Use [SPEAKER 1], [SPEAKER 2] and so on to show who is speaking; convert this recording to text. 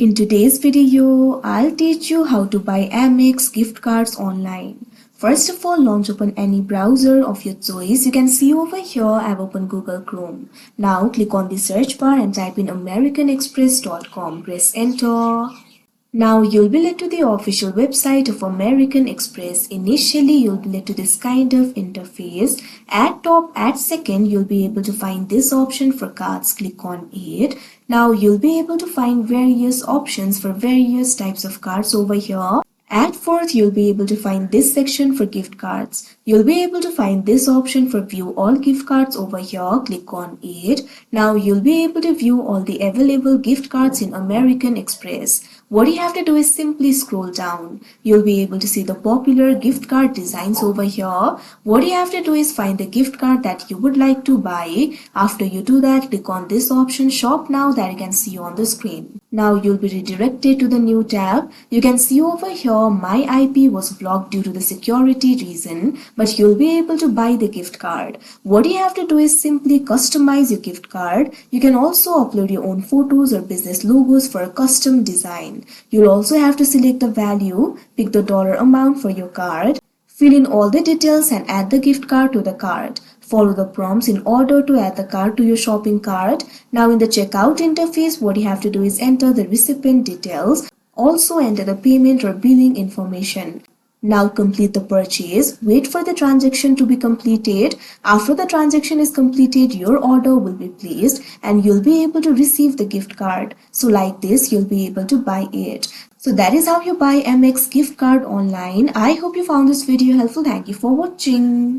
[SPEAKER 1] In today's video, I'll teach you how to buy Amex gift cards online. First of all, launch open any browser of your choice. You can see over here I've opened Google Chrome. Now click on the search bar and type in americanexpress.com. Press enter. Now you'll be led to the official website of American Express. Initially, you'll be led to this kind of interface. At top, at second, you'll be able to find this option for cards. Click on it. Now you'll be able to find various options for various types of cards over here. At fourth, you'll be able to find this section for gift cards. You'll be able to find this option for view all gift cards over here. Click on it. Now you'll be able to view all the available gift cards in American Express. What you have to do is simply scroll down. You'll be able to see the popular gift card designs over here. What you have to do is find the gift card that you would like to buy. After you do that, click on this option shop now that you can see on the screen. Now you'll be redirected to the new tab. You can see over here my IP was blocked due to the security reason, but you'll be able to buy the gift card. What you have to do is simply customize your gift card. You can also upload your own photos or business logos for a custom design. You'll also have to select the value, pick the dollar amount for your card, fill in all the details and add the gift card to the card. Follow the prompts in order to add the card to your shopping cart. Now in the checkout interface, what you have to do is enter the recipient details. Also enter the payment or billing information. Now complete the purchase. Wait for the transaction to be completed. After the transaction is completed, your order will be placed and you'll be able to receive the gift card. So like this, you'll be able to buy it. So that is how you buy Amex gift card online. I hope you found this video helpful. Thank you for watching.